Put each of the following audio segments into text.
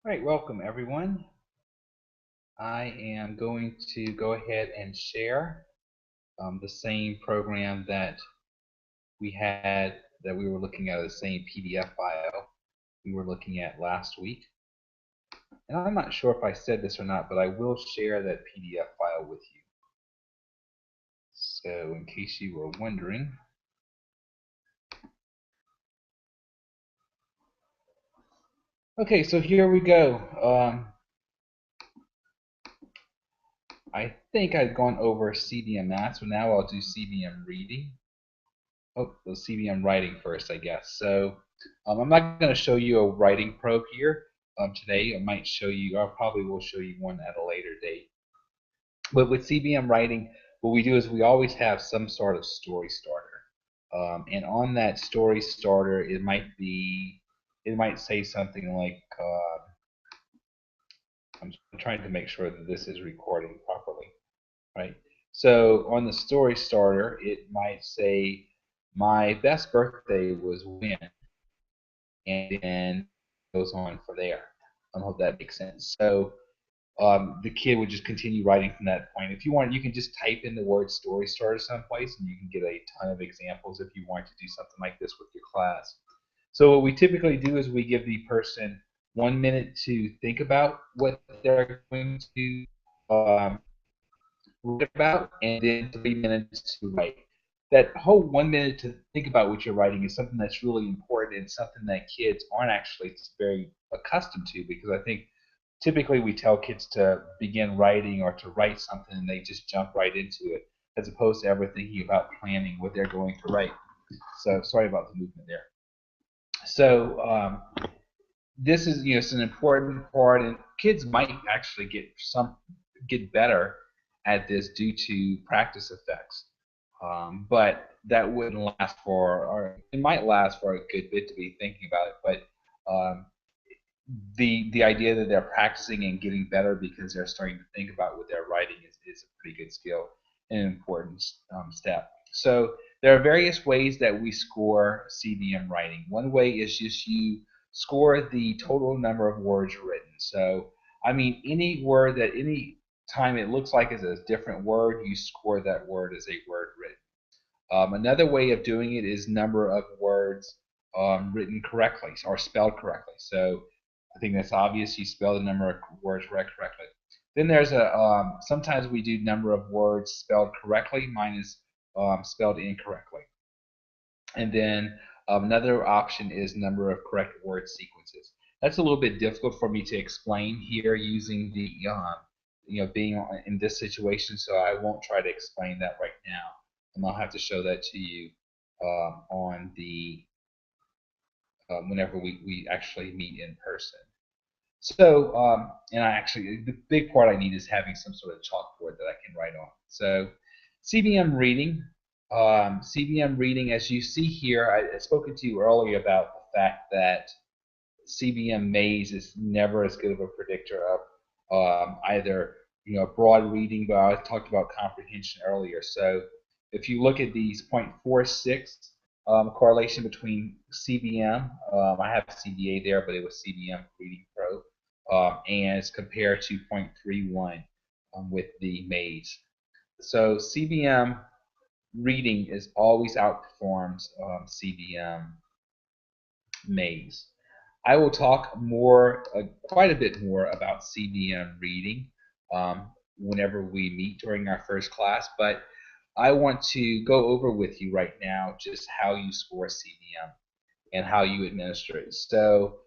All right, welcome everyone. I am going to go ahead and share the same program that we had that we were looking at, the same PDF file we were looking at last week. And I'm not sure if I said this or not, but I will share that PDF file with you. So in case you were wondering. Okay, so here we go. I think I've gone over CBM math, so now I'll do CBM reading. Oh, the CBM writing first, I guess. So I'm not going to show you a writing probe here today. I might show you, I probably will show you one at a later date. But with CBM writing, what we do is we always have some sort of story starter. And on that story starter, it might say something like, I'm trying to make sure that this is recording properly, right? So on the story starter, it might say, my best birthday was when, and then goes on from there. I hope that makes sense. So the kid would just continue writing from that point. If you want, you can just type in the word story starter someplace, and you can get a ton of examples if you want to do something like this with your class. So what we typically do is we give the person 1 minute to think about what they're going to read about, and then 3 minutes to write. That whole 1 minute to think about what you're writing is something that's really important and something that kids aren't actually very accustomed to, because I think typically we tell kids to begin writing or to write something and they just jump right into it as opposed to ever thinking about planning what they're going to write. So sorry about the movement there. So this is, it's an important part, and kids might actually get better at this due to practice effects. But that wouldn't last for, or it might last for a good bit to be thinking about it. But the idea that they're practicing and getting better because they're starting to think about what they're writing is a pretty good skill and an important step. So there are various ways that we score CBM writing. One way is just you score the total number of words written. So I mean, any word that any time it looks like is a different word, you score that word as a word written. Another way of doing it is number of words written correctly or spelled correctly. So I think that's obvious. You spell the number of words correctly. Then there's sometimes we do number of words spelled correctly minus spelled incorrectly. And then another option is number of correct word sequences. That's a little bit difficult for me to explain here using the being in this situation, so I won't try to explain that right now. And I'll have to show that to you on the whenever we actually meet in person. So, and I actually, the big part I need is having some sort of chalkboard that I can write on. So, CBM reading. CBM reading, as you see here, I spoken to you earlier about the fact that CBM maze is never as good of a predictor of either broad reading, but I talked about comprehension earlier. So if you look at these 0.46 correlation between CBM, I have CDA there, but it was CBM reading pro, and it's compared to 0.31 with the maze. So CBM reading is always outperforms CBM maze. I will talk more, quite a bit more about CBM reading whenever we meet during our first class, but I want to go over with you right now just how you score CBM and how you administer it. So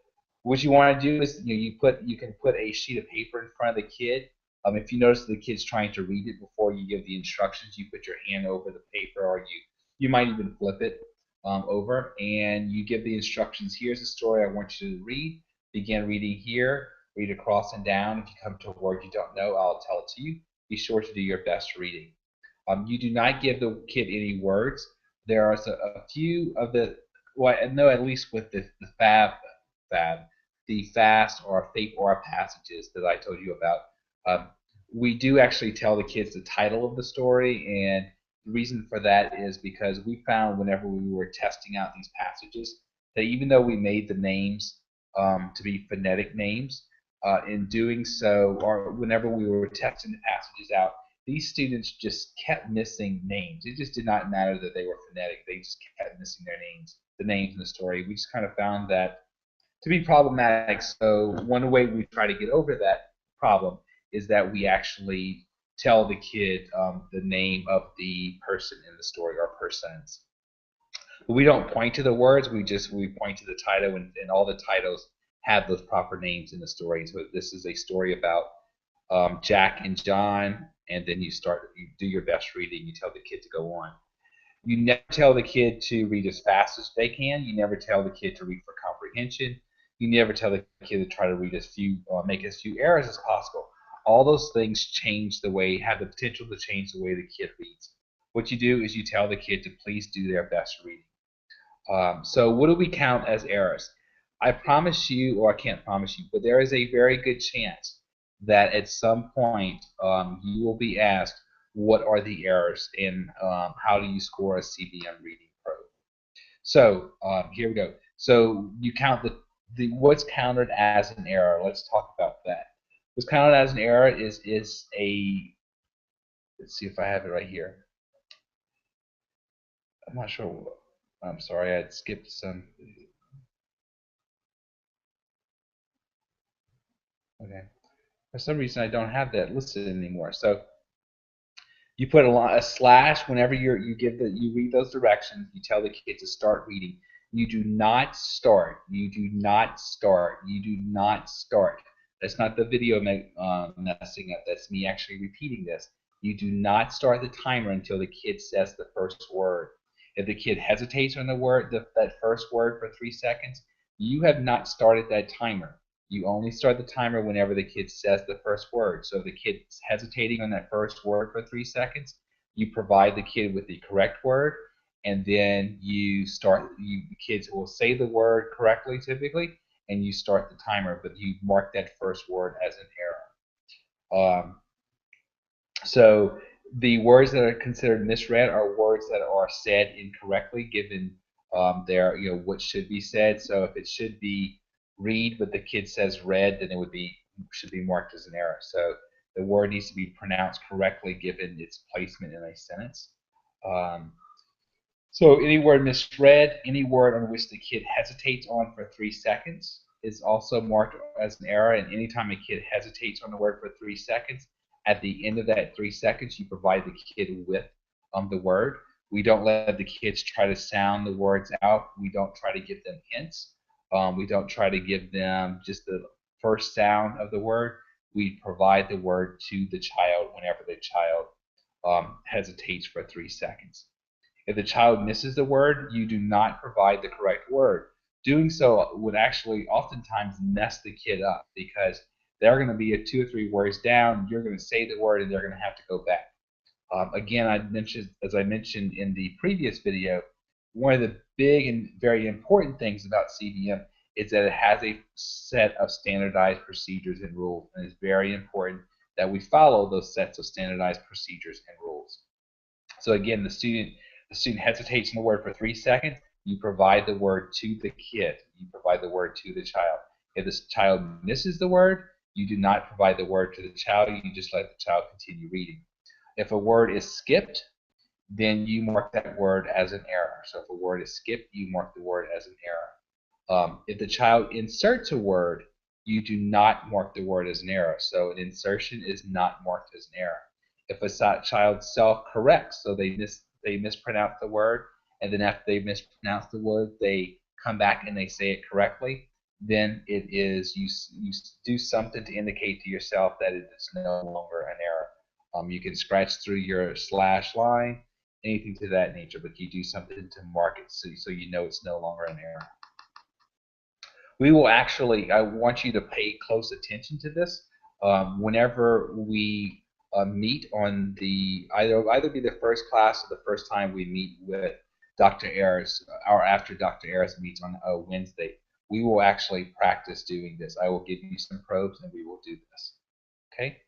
what you want to do is you can put a sheet of paper in front of the kid. If you notice the kid's trying to read it before you give the instructions, you put your hand over the paper, or you might even flip it over, and you give the instructions. Here's the story I want you to read. Begin reading here. Read across and down. If you come to a word you don't know, I'll tell it to you. Be sure to do your best reading. You do not give the kid any words. There are a few of the, well, no, at least with the fab, the fast or FAPE or passages that I told you about. We do actually tell the kids the title of the story, and the reason for that is because we found whenever we were testing out these passages that even though we made the names to be phonetic names, In doing so, or whenever we were testing the passages out, these students just kept missing names. It just did not matter that they were phonetic; they just kept missing their names, the names in the story. We just kind of found that to be problematic. So one way we try to get over that problem is that we actually tell the kid the name of the person in the story or persons. We don't point to the words. We point to the title, and all the titles have those proper names in the story. So this is a story about Jack and John, and then you do your best reading. You tell the kid to go on. You never tell the kid to read as fast as they can. You never tell the kid to read for comprehension. You never tell the kid to try to read make as few errors as possible. All those things have the potential to change the way the kid reads. What you do is you tell the kid to please do their best reading. So what do we count as errors? I promise you, or I can't promise you, but there is a very good chance that at some point you will be asked, what are the errors and how do you score a CBM reading probe? So here we go. So you count the what's counted as an error. Let's talk about that. What's counted as an error is a, let's see if I have it right here. I'm not sure. I'm sorry, I had skipped some. Okay. For some reason, I don't have that listed anymore. So you put a slash whenever you read those directions. You tell the kid to start reading. You do not start. You do not start. You do not start. That's not the video messing up. That's me actually repeating this. You do not start the timer until the kid says the first word. If the kid hesitates on that first word for 3 seconds, you have not started that timer. You only start the timer whenever the kid says the first word. So if the kid's hesitating on that first word for 3 seconds, you provide the kid with the correct word, and then the kids will say the word correctly typically, and you start the timer, but you mark that first word as an error. So the words that are considered misread are words that are said incorrectly given what should be said. So if it should be read but the kid says read, then should be marked as an error. So the word needs to be pronounced correctly given its placement in a sentence. So any word misread, any word on which the kid hesitates on for 3 seconds is also marked as an error. And anytime a kid hesitates on the word for 3 seconds, at the end of that 3 seconds, you provide the kid with the word. We don't let the kids try to sound the words out. We don't try to give them hints. We don't try to give them just the first sound of the word. We provide the word to the child whenever the child hesitates for 3 seconds. If the child misses the word, you do not provide the correct word. Doing so would actually oftentimes mess the kid up because they're going to be 2 or 3 words down. You're going to say the word and they're going to have to go back. Again, as I mentioned in the previous video, one of the big and very important things about CBM is that it has a set of standardized procedures and rules, and it's very important that we follow those sets of standardized procedures and rules. So again, the student hesitates in the word for 3 seconds. You provide the word to the kid. You provide the word to the child. If the child misses the word, you do not provide the word to the child. You just let the child continue reading. If a word is skipped, then you mark that word as an error. So if a word is skipped, you mark the word as an error. If the child inserts a word, you do not mark the word as an error. So an insertion is not marked as an error. If a child self-corrects, so they mispronounce the word, and then after they mispronounce the word, they come back and they say it correctly, then it is you do something to indicate to yourself that it is no longer an error. You can scratch through your slash line, anything to that nature, but you do something to mark it so you know it's no longer an error. I want you to pay close attention to this. Whenever we meet on either be the first class or the first time we meet with Dr. Ayers, or after Dr. Ayers meets on a Wednesday, we will actually practice doing this. I will give you some probes and we will do this. Okay?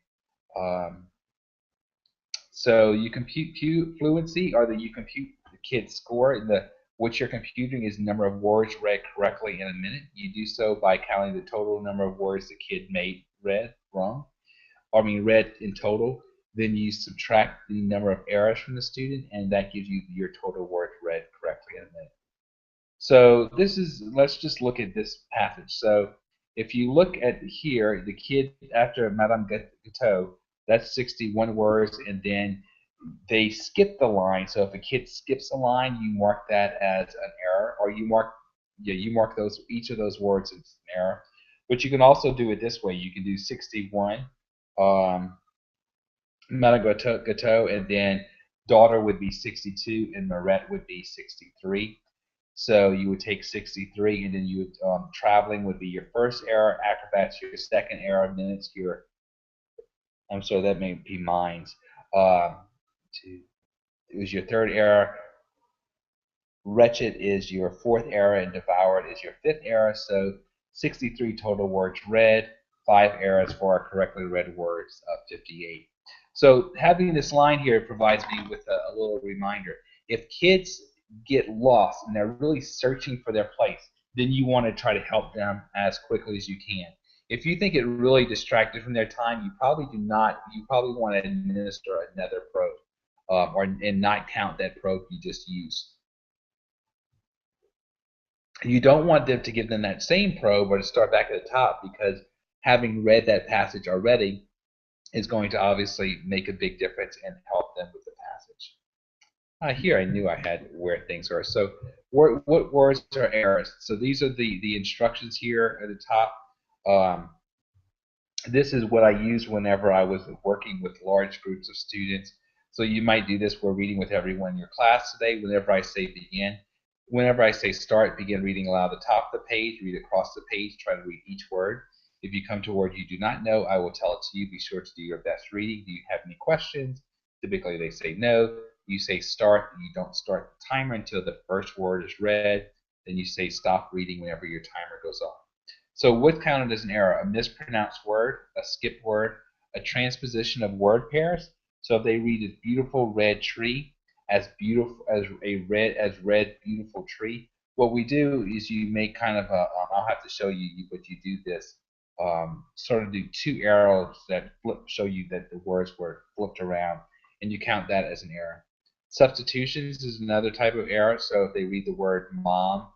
So you compute fluency, or you compute the kid's score in the what you're computing is the number of words read correctly in a minute. You do so by counting the total number of words the kid made read wrong, or I mean read in total. Then you subtract the number of errors from the student, and that gives you your total words read correctly in a minute. So this is, let's just look at this passage. So if you look at here, the kid after Madame Gâteau, that's 61 words, and then they skip the line. So if a kid skips a line, you mark that as an error, or you mark those, each of those words as an error. But you can also do it this way. You can do 61, Madame Gâteau, and then daughter would be 62, and Marette would be 63. So you would take 63, and then you would traveling would be your first error, acrobats your second error, minutes your, I'm sorry, that may be mines. It was your third error. Wretched is your fourth error, and devoured is your fifth error. So 63 total words read, 5 errors for correctly read words of 58. So having this line here provides me with a little reminder. If kids get lost and they're really searching for their place, then you want to try to help them as quickly as you can. If you think it really distracted from their time, you probably do not. You probably want to administer another probe, and not count that probe you just used. You don't want them to give them that same probe or to start back at the top, because having read that passage already is going to obviously make a big difference and help them with the passage. Here I knew I had where things are. So what words are errors? So these are the instructions here at the top. This is what I used whenever I was working with large groups of students. So you might do this. We're reading with everyone in your class today. Whenever I say begin, whenever I say start, begin reading aloud the top of the page, read across the page, try to read each word. If you come to a word you do not know, I will tell it to you. Be sure to do your best reading. Do you have any questions? Typically they say no. You say start, and you don't start the timer until the first word is read. Then you say stop reading whenever your timer goes off. So what's counted as an error? A mispronounced word, a skipped word, a transposition of word pairs. So if they read a beautiful red tree as beautiful as red beautiful tree, what we do is you make kind of a, I'll have to show you, but you do this, sort of do two arrows that show you that the words were flipped around, and you count that as an error. Substitutions is another type of error. So if they read the word mom,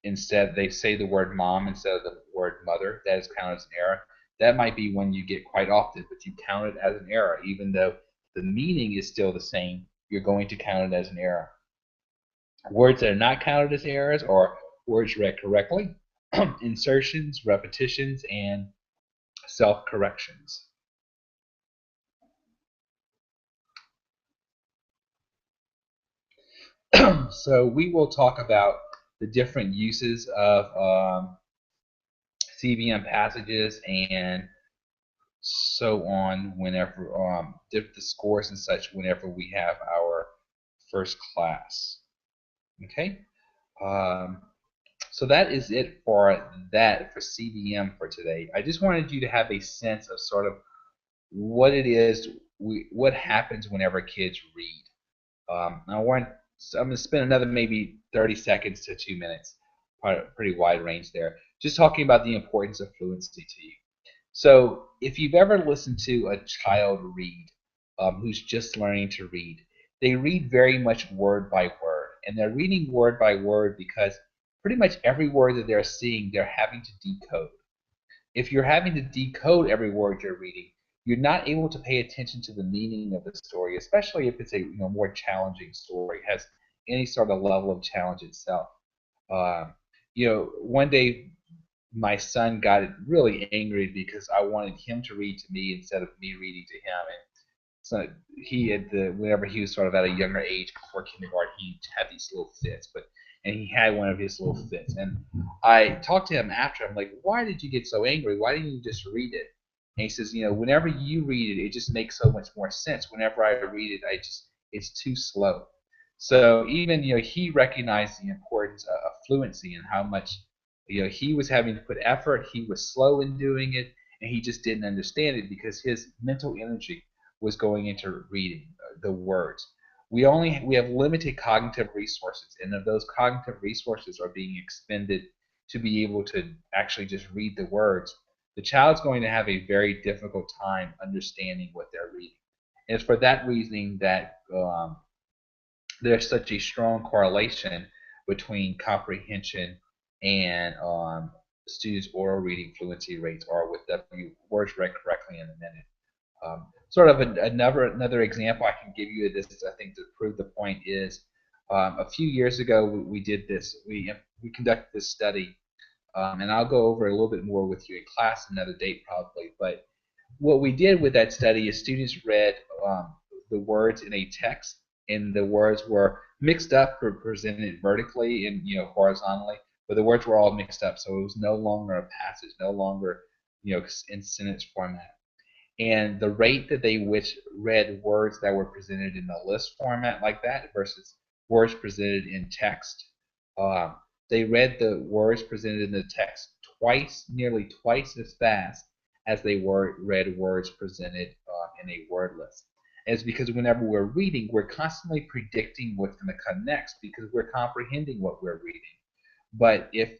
instead they say the word mom instead of the word mother, that is counted as an error. That might be one you get quite often, but you count it as an error. Even though the meaning is still the same, you're going to count it as an error. Words that are not counted as errors are words read correctly, insertions, repetitions, and self-corrections. So we will talk about the different uses of CVM passages and so on whenever the scores and such whenever we have our first class. Okay, so that is it for CVM for today. I just wanted you to have a sense of sort of what it is, what happens whenever kids read. I'm going to spend another maybe 30 seconds to 2 minutes, pretty wide range there, just talking about the importance of fluency to you. So if you've ever listened to a child read who's just learning to read, they read very much word by word. And they're reading word by word because pretty much every word that they're seeing, they're having to decode. If you're having to decode every word you're reading, you're not able to pay attention to the meaning of the story, especially if it's a more challenging story, has any sort of level of challenge itself. One day my son got really angry because I wanted him to read to me instead of me reading to him. And so whenever he was sort of at a younger age before kindergarten, he had these little fits, and he had one of his little fits. And I talked to him after. I'm like, why did you get so angry? Why didn't you just read it? And he says, whenever you read it, it just makes so much more sense. Whenever I read it, it's too slow. So even he recognized the importance of fluency and how much he was having to put effort. He was slow in doing it, and he just didn't understand it because his mental energy was going into reading the words. we have limited cognitive resources, and if those cognitive resources are being expended to be able to actually just read the words, the child's going to have a very difficult time understanding what they're reading. And it's for that reasoning that there's such a strong correlation between comprehension and students' oral reading fluency rates, or with words read correctly in a minute. Sort of another example I can give you of this, I think, to prove the point is a few years ago we did this. We conducted this study, and I'll go over a little bit more with you in class another date probably. But what we did with that study is students read the words in a text, and the words were mixed up or presented vertically and horizontally, but the words were all mixed up, so it was no longer a passage, no longer in sentence format. And the rate that they read words that were presented in a list format like that versus words presented in text, uh, they read the words presented in the text nearly twice as fast as they read words presented in a word list. And it's because whenever we're reading, we're constantly predicting what's going to come next because we're comprehending what we're reading. But if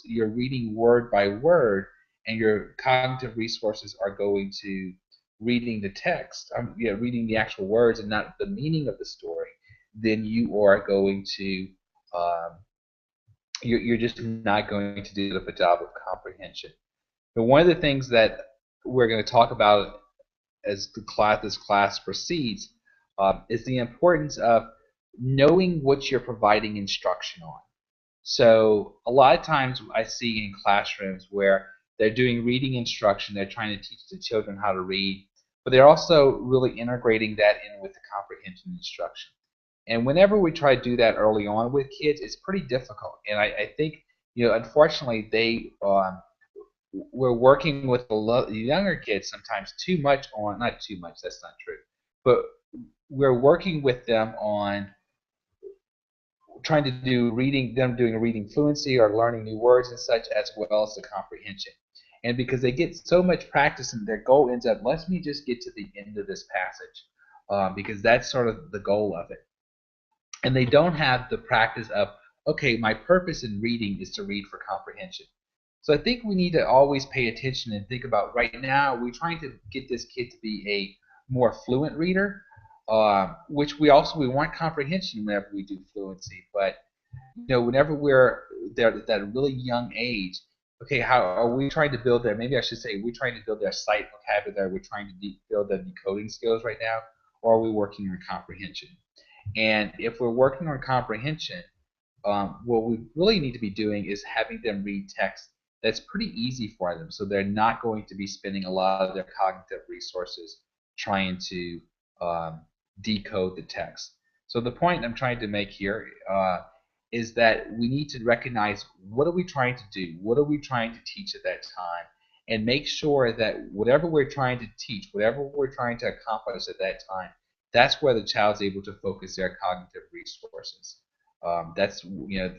you're reading word by word, and your cognitive resources are going to reading the text, reading the actual words and not the meaning of the story, then you are going to, you're just not going to do a job of comprehension. But one of the things that we're going to talk about as this class proceeds is the importance of knowing what you're providing instruction on. So a lot of times I see in classrooms where they're doing reading instruction, they're trying to teach the children how to read, but they're also really integrating that in with the comprehension instruction. And whenever we try to do that early on with kids, it's pretty difficult. And I think, unfortunately, we're working with the younger kids sometimes too much on, not too much, that's not true, but we're working with them on trying to do doing reading fluency or learning new words and such, as well as the comprehension. And because they get so much practice and their goal ends up, let me just get to the end of this passage, because that's sort of the goal of it. And they don't have the practice of, okay, my purpose in reading is to read for comprehension. So I think we need to always pay attention and think about, right now, we're trying to get this kid to be a more fluent reader, which we want comprehension whenever we do fluency. But whenever we're there at that really young age, okay, how are we trying to build their? Maybe I should say we're trying to build their sight vocabulary. We're trying to build their decoding skills right now, or are we working on comprehension? And if we're working on comprehension, what we really need to be doing is having them read text that's pretty easy for them, so they're not going to be spending a lot of their cognitive resources trying to decode the text. So the point I'm trying to make here is that we need to recognize, what are we trying to do? What are we trying to teach at that time? And make sure that whatever we're trying to teach, whatever we're trying to accomplish at that time, that's where the child's able to focus their cognitive resources.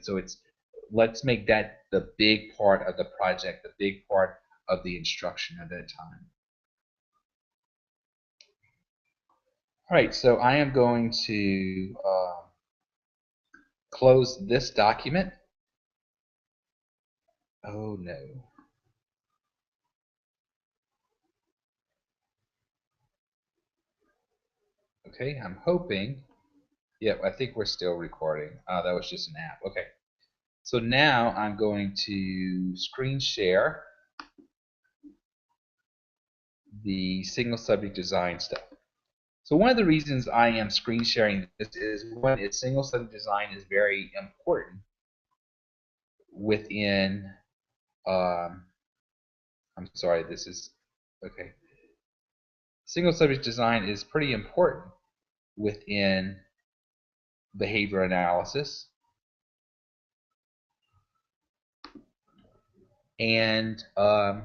So let's make that the big part of the project, the big part of the instruction at that time. All right, so I am going to close this document. Oh no. Okay, I'm hoping. Yep, I think we're still recording. That was just an app. Okay. So now I'm going to screen share the single subject design stuff. So one of the reasons I am screen sharing this is, one, single subject design is very important within, I'm sorry, this is, okay. Single subject design is pretty important within behavior analysis. And I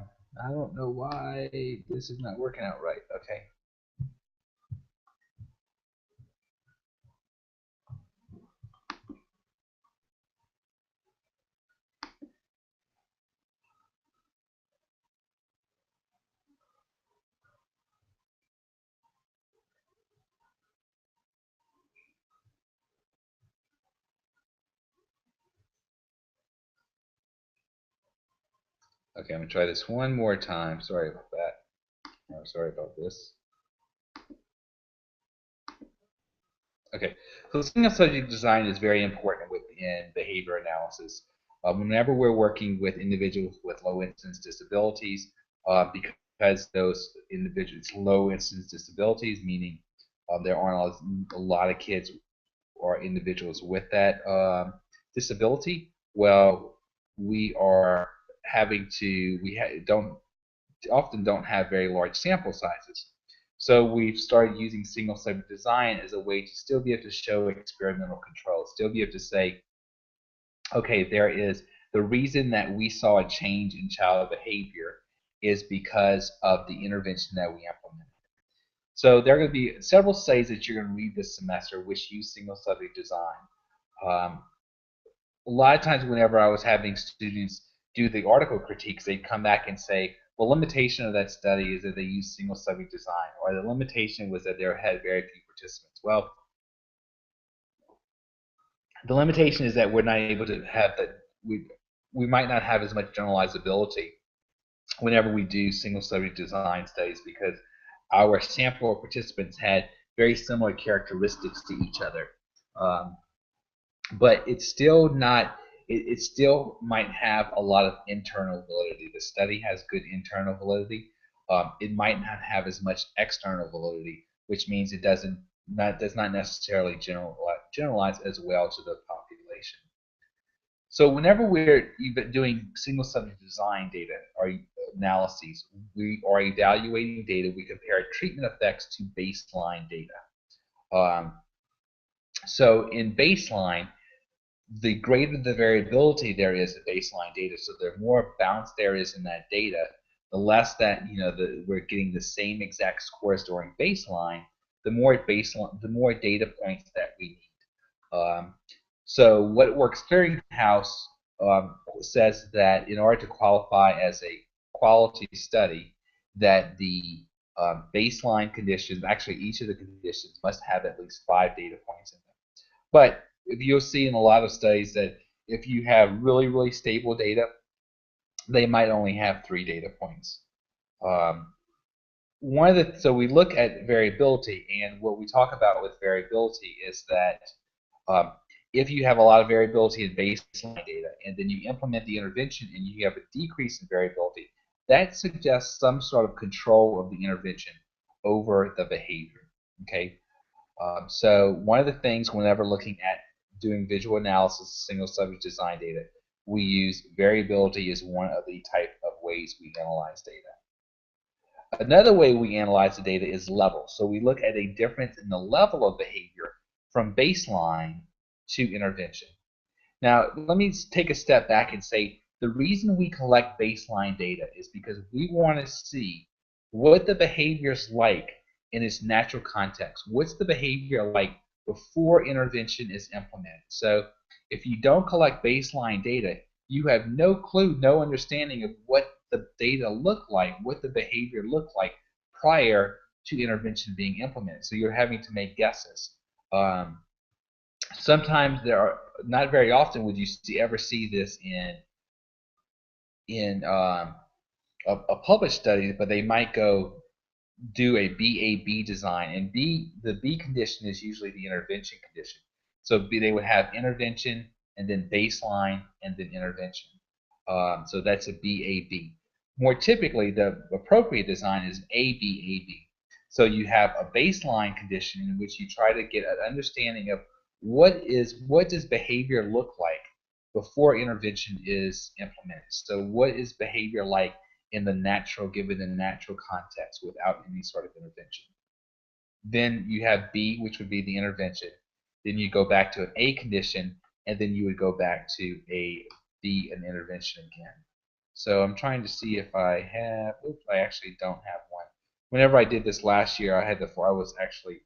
don't know why this is not working out right. Okay. Okay, I'm going to try this one more time. Sorry about that. Oh, sorry about this. Okay, so single subject design is very important within behavior analysis. Whenever we're working with individuals with low incidence disabilities, because those individuals low incidence disabilities, meaning there aren't a lot of kids or individuals with that disability, well, we are having to don't often don't have very large sample sizes. So we've started using single subject design as a way to still be able to show experimental control, still be able to say, okay, there is the reason that we saw a change in child behavior is because of the intervention that we implemented. So there are going to be several studies that you're going to read this semester which use single subject design. Um, a lot of times whenever I was having students do the article critiques, they'd come back and say, well, limitation of that study is that they use single subject design, or the limitation was that they had very few participants. Well, the limitation is that we're not able to have that. We might not have as much generalizability whenever we do single subject design studies because our sample of participants had very similar characteristics to each other. Um, but it's still not it still might have a lot of internal validity. The study has good internal validity. It might not have as much external validity, which means it does not necessarily generalize as well to the population. So whenever we're doing single subject design data or analyses, we are evaluating data. We compare treatment effects to baseline data. Um, so in baseline, the greater the variability there is in baseline data, so the more bounce there is in that data, the less that we're getting the same exact scores during baseline, the more data points that we need. So what Works Clearinghouse says that in order to qualify as a quality study, that the baseline conditions, actually each of the conditions, must have at least 5 data points in them. But if you'll see in a lot of studies that if you have really, really stable data, they might only have 3 data points. So we look at variability, and what we talk about with variability is that um, if you have a lot of variability in baseline data, and then you implement the intervention and you have a decrease in variability, that suggests some sort of control of the intervention over the behavior. Okay, so one of the things whenever looking at doing visual analysis of single subject design data, we use variability as one of the type of ways we analyze data. Another way we analyze the data is level. So we look at a difference in the level of behavior from baseline to intervention. Now, let me take a step back and say the reason we collect baseline data is because we want to see what the behavior is like in its natural context. What's the behavior like before intervention is implemented? So if you don't collect baseline data, you have no clue, no understanding of what the data look like, what the behavior looked like prior to intervention being implemented. So you're having to make guesses. Sometimes there are not very often would you ever see this in a published study, but they might go do a BAB design, and the B condition is usually the intervention condition. So they would have intervention and then baseline and then intervention. So that's a BAB. More typically, the appropriate design is ABAB. So you have a baseline condition in which you try to get an understanding of what does behavior look like before intervention is implemented. So what is behavior like given the natural context without any sort of intervention. Then you have B, which would be the intervention. Then you go back to an A condition, and then you would go back to a B, an intervention again. So I'm trying to see if I have. Oops, I actually don't have one. Whenever I did this last year, I was actually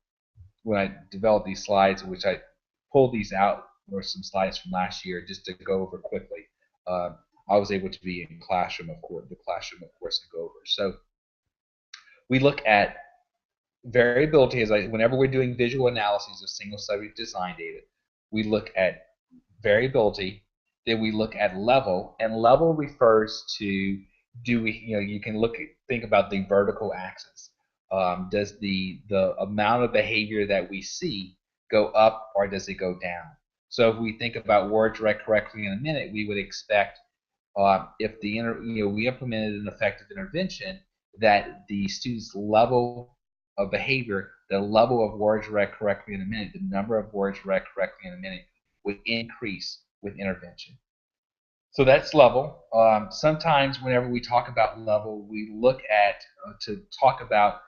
when I developed these slides, which I pulled these out, or some slides from last year, just to go over quickly. Uh, I was able to be in the classroom, of course, and go over. So we look at variability whenever we're doing visual analyses of single subject design data, we look at variability, then we look at level, and level refers to do we, you can think about the vertical axis. Does the amount of behavior that we see go up or does it go down? So if we think about word direct correctly in a minute, we would expect if we implemented an effective intervention, that the student's level of behavior, the level of words read correctly in a minute, the number of words read correctly in a minute would increase with intervention. So that's level. Sometimes whenever we talk about level, we look at to talk about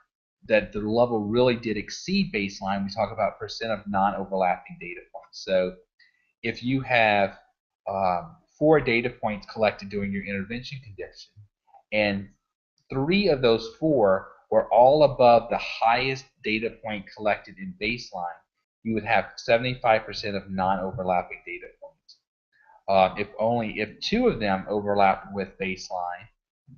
that the level really did exceed baseline. We talk about percent of non-overlapping data points. So if you have 4 data points collected during your intervention condition, and 3 of those 4 were all above the highest data point collected in baseline, you would have 75% of non-overlapping data points. If 2 of them overlap with baseline,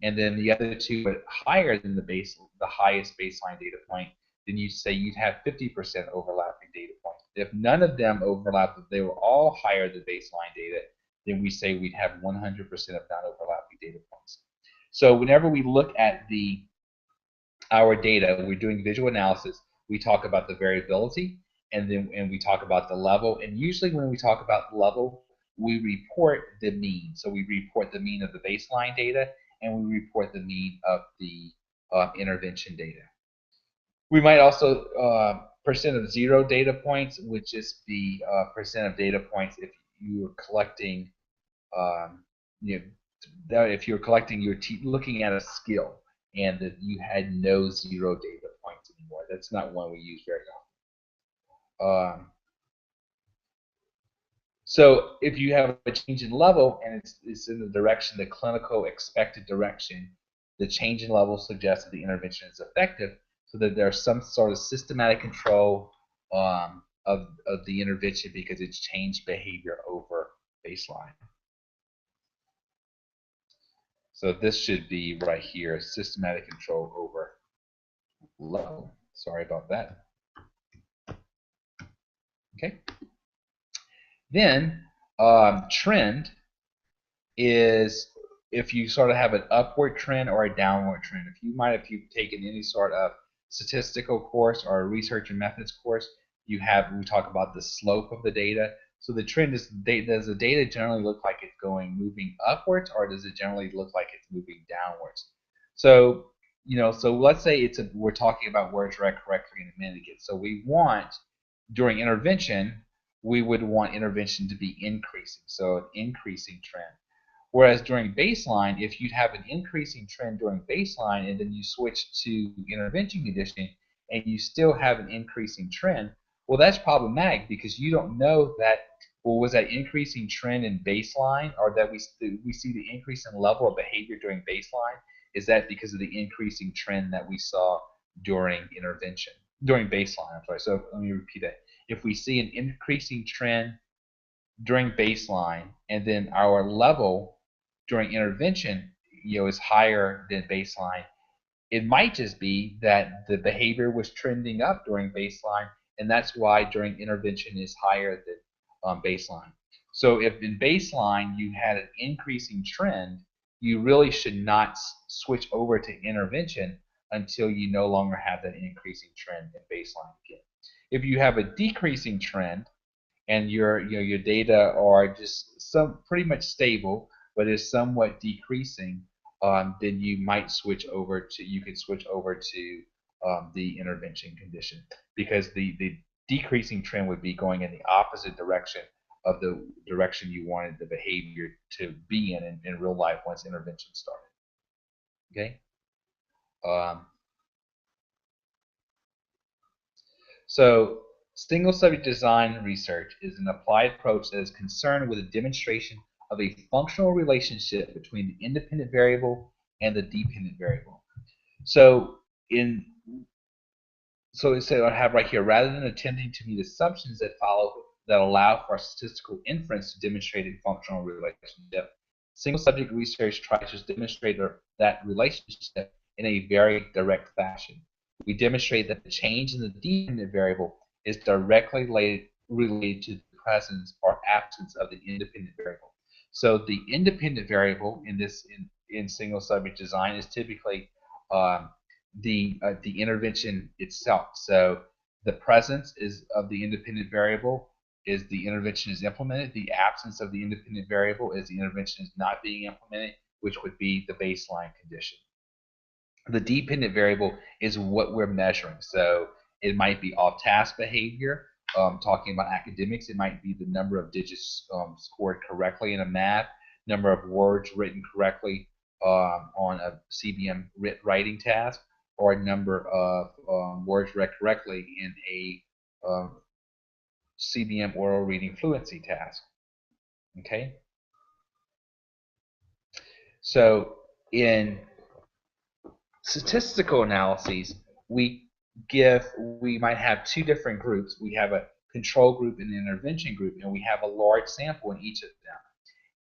and then the other 2 are higher than the highest baseline data point, then you say you'd have 50% overlapping data points. If none of them overlap, if they were all higher than baseline data, then we say we'd have 100% of non-overlapping data points. So whenever we look at our data, we're doing visual analysis, we talk about the variability, and we talk about the level. And usually when we talk about the level, we report the mean. So we report the mean of the baseline data, and we report the mean of the intervention data. We might also percent of 0 data points, which is the percent of data points if you are collecting, if you're collecting, you're looking at a skill, and that you had no 0 data points anymore. That's not one we use very often. So if you have a change in level and it's in the direction, the clinical expected direction, the change in level suggests that the intervention is effective, so that there's some sort of systematic control of the intervention because it's changed behavior over baseline. So this should be right here, systematic control over level. Sorry about that. Okay. Then trend is if you sort of have an upward trend or a downward trend. If you've taken any sort of statistical course or a research and methods course, we talk about the slope of the data. So the trend is, does the data generally look like it's moving upwards, or does it generally look like it's moving downwards? So so let's say we're talking about words read correctly in a minute again. So during intervention, we would want intervention to be increasing, so an increasing trend. Whereas during baseline, if you'd have an increasing trend during baseline and then you switch to intervention conditioning and you still have an increasing trend, well, that's problematic because you don't know that, well, was that increasing trend in baseline, or that we see the increase in level of behavior during baseline? Is that because of the increasing trend that we saw during baseline? I'm sorry. So let me repeat that. If we see an increasing trend during baseline and then our level during intervention is higher than baseline, it might just be that the behavior was trending up during baseline, and that's why during intervention is higher than baseline. So if in baseline you had an increasing trend, you really should not switch over to intervention until you no longer have that increasing trend in baseline again. If you have a decreasing trend and your data are just pretty much stable, but is somewhat decreasing, then you could switch over to the intervention condition, because the decreasing trend would be going in the opposite direction of the direction you wanted the behavior to be in real life once intervention started. Okay. So single subject design research is an applied approach that is concerned with the demonstration of a functional relationship between the independent variable and the dependent variable. So I have right here, rather than attempting to meet assumptions that allow for statistical inference to demonstrate a functional relationship, single subject research tries to demonstrate that relationship in a very direct fashion. We demonstrate that the change in the dependent variable is directly related to the presence or absence of the independent variable. So the independent variable in in single subject design is typically um, the intervention itself. So the presence is of the independent variable is the intervention is implemented. The absence of the independent variable is the intervention is not being implemented, which would be the baseline condition. The dependent variable is what we're measuring. So it might be off-task behavior. Talking about academics, it might be the number of digits scored correctly in a math, number of words written correctly on a CBM writing task, or a number of words read correctly in a CBM oral reading fluency task. Okay? So in statistical analyses, we might have two different groups. We have a control group and an intervention group, and we have a large sample in each of them.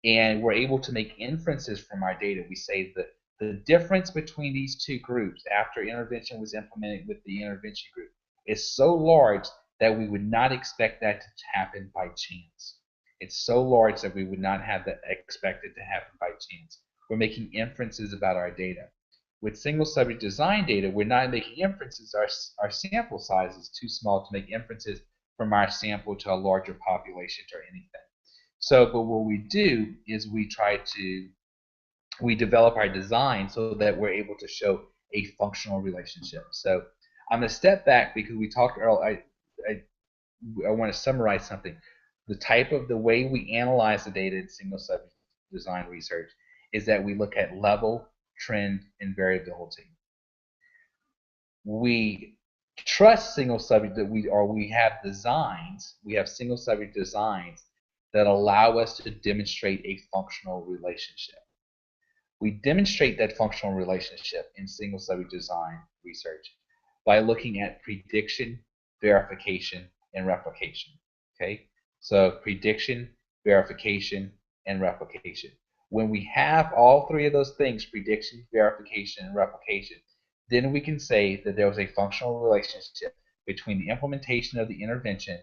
And we're able to make inferences from our data. We say that the difference between these two groups after intervention was implemented with the intervention group is so large that we would not expect that to happen by chance. It's so large that we would not have that expected to happen by chance. We're making inferences about our data. With single subject design data, we're not making inferences. Our sample size is too small to make inferences from our sample to a larger population or anything. So, but what we do is we develop our design so that we're able to show a functional relationship. So I'm going to step back because we talked earlier. I want to summarize something. The way we analyze the data in single subject design research is that we look at level, trend, and variability. We trust single subject that we have single subject designs that allow us to demonstrate a functional relationship. We demonstrate that functional relationship in single subject design research by looking at prediction, verification, and replication. Okay, so prediction, verification, and replication. When we have all three of those things, prediction, verification, and replication, then we can say that there was a functional relationship between the implementation of the intervention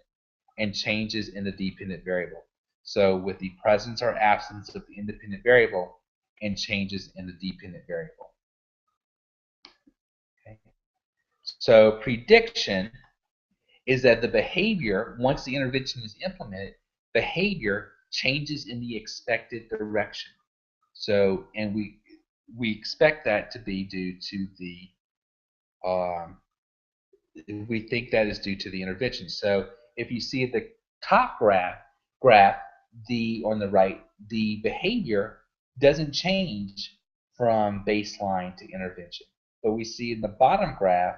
and changes in the dependent variable. So with the presence or absence of the independent variable and changes in the dependent variable. Okay. So prediction is that the behavior, once the intervention is implemented, behavior changes in the expected direction. So, and we expect that to be due to the we think that is due to the intervention. So if you see the top graph on the right, the behavior doesn't change from baseline to intervention. But we see in the bottom graph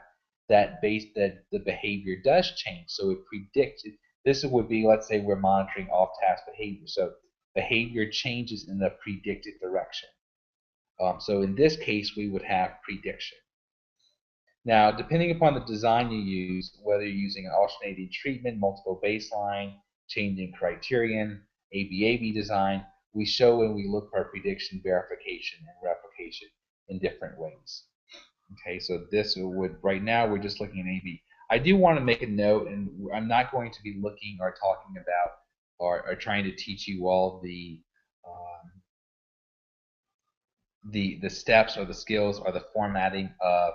that the behavior does change. So it predicts it. This would be, let's say we're monitoring off-task behavior. So behavior changes in the predicted direction. So in this case, we would have prediction. Now, depending upon the design you use, whether you're using an alternating treatment, multiple baseline, changing criterion, ABAB design, we show and we look for prediction, verification, and replication in different ways. Okay, so this would, right now we're just looking at AB. I do want to make a note, and I'm not going to be looking or talking about or trying to teach you all the steps or the skills or the formatting of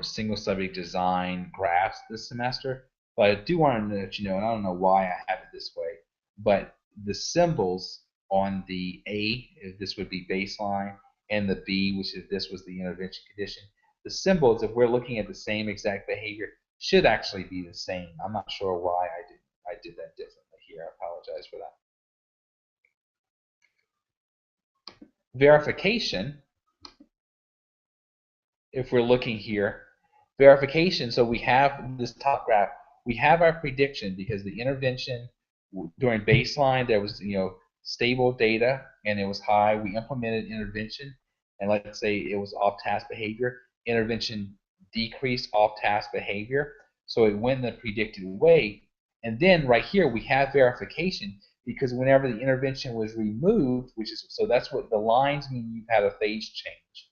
single subject design graphs this semester, but I do want to let you know, and I don't know why I have it this way, but the symbols on the A, this would be baseline, and the B, which is this was the intervention condition, the symbols, if we're looking at the same exact behavior, should actually be the same. I'm not sure why I did that differently here. I apologize for that. Verification, if we're looking here, verification, so we have this top graph, we have our prediction because the intervention during baseline, there was stable data and it was high. We implemented intervention, and let's say it was off-task behavior. Intervention decreased off-task behavior, so it went in the predicted way. And then right here we have verification because whenever the intervention was removed, so that's what the lines mean, you've had a phase change.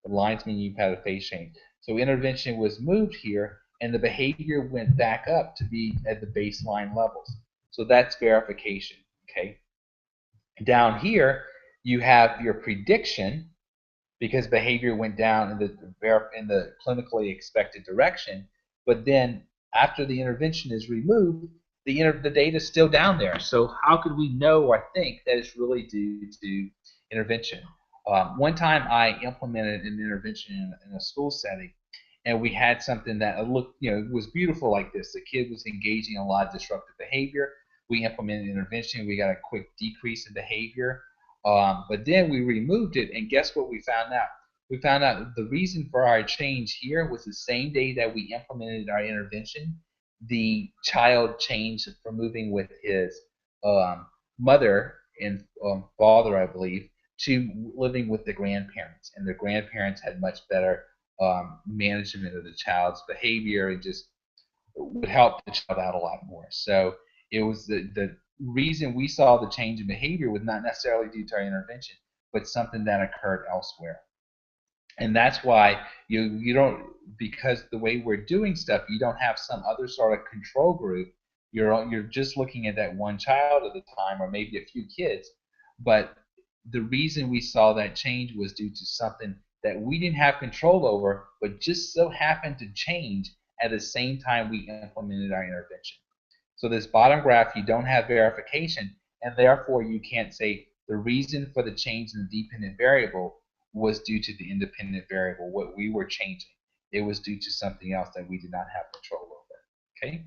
The lines mean you've had a phase change. So intervention was moved here, and the behavior went back up to be at the baseline levels. So that's verification. Okay. Down here, You have your prediction because behavior went down in the clinically expected direction, but then after the intervention is removed, the data is still down there. So how could we know or think that it's really due to intervention? One time I implemented an intervention in a school setting, and we had something that looked, was beautiful like this. The kid was engaging in a lot of disruptive behavior. We implemented intervention. We got a quick decrease in behavior. But then we removed it, and guess what we found out? We found out the reason for our change here was the same day that we implemented our intervention. The child changed from moving with his mother and father, I believe, to living with the grandparents, and the grandparents had much better management of the child's behavior and just would help the child out a lot more. So it was the reason we saw the change in behavior was not necessarily due to our intervention, but something that occurred elsewhere. And that's why you don't, because the way we're doing stuff, you don't have some other sort of control group. You're just looking at that one child at a time, or maybe a few kids. But the reason we saw that change was due to something that we didn't have control over, but just so happened to change at the same time we implemented our intervention. So this bottom graph, you don't have verification, and therefore you can't say the reason for the change in the dependent variable was due to the independent variable, what we were changing. It was due to something else that we did not have control over. Okay?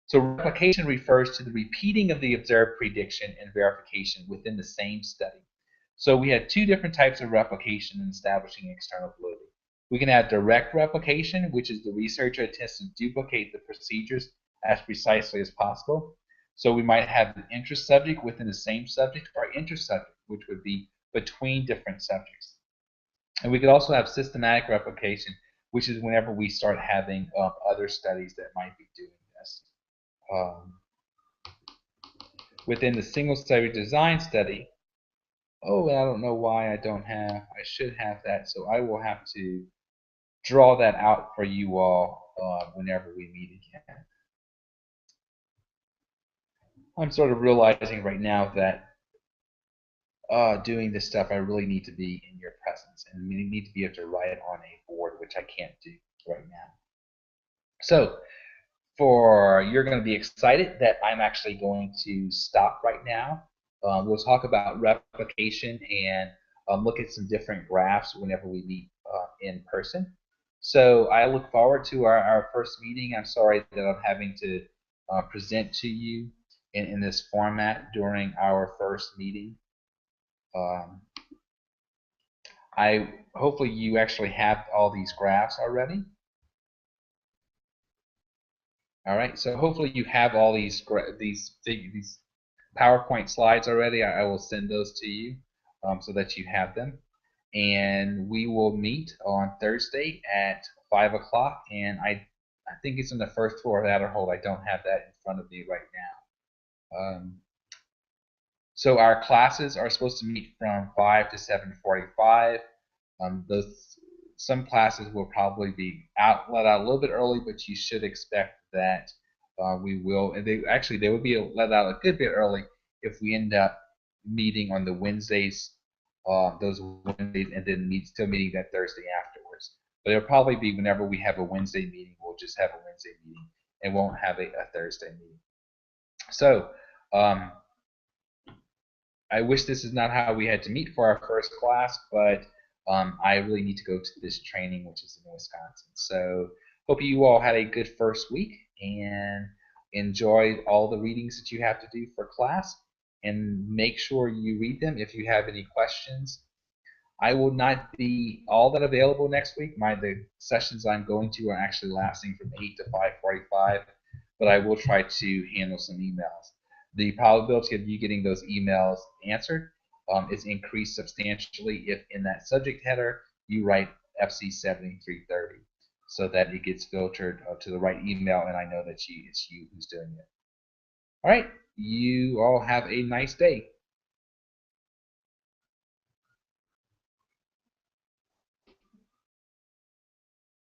So replication refers to the repeating of the observed prediction and verification within the same study. So we had two different types of replication in establishing external validity. We can have direct replication, which is the researcher attempts to duplicate the procedures as precisely as possible. So we might have an inter-subject within the same subject, or inter-subject, which would be between different subjects. And we could also have systematic replication, which is whenever we start having other studies that might be doing this. Within the single study design study, oh, I don't know why I should have that, so I will have to draw that out for you all whenever we meet again. I'm sort of realizing right now that doing this stuff, I really need to be in your presence, and we need to be able to write it on a board, which I can't do right now. So you're going to be excited that I'm actually going to stop right now. We'll talk about replication and look at some different graphs whenever we meet in person. So I look forward to our first meeting. I'm sorry that I'm having to present to you in this format during our first meeting. Hopefully you actually have all these graphs already. All right, so hopefully you have all these PowerPoint slides already. I will send those to you so that you have them. And we will meet on Thursday at 5 o'clock. And I think it's in the first floor of Adderhold. I don't have that in front of me right now. So our classes are supposed to meet from 5 to 7:45. Some classes will probably be let out a little bit early, but you should expect that we will. And they would be let out a good bit early if we end up meeting on the Wednesdays, those Wednesdays, and then still meeting that Thursday afterwards. But it'll probably be whenever we have a Wednesday meeting, we'll just have a Wednesday meeting and won't have a Thursday meeting. So I wish this is not how we had to meet for our first class, but I really need to go to this training, which is in Wisconsin. So hope you all had a good first week and enjoyed all the readings that you have to do for class. And make sure you read them if you have any questions. I will not be all that available next week. The sessions I'm going to are actually lasting from 8 to 5:45, but I will try to handle some emails. The probability of you getting those emails answered is increased substantially if in that subject header you write FC7330 so that it gets filtered to the right email and I know that it's you who's doing it. All right, you all have a nice day.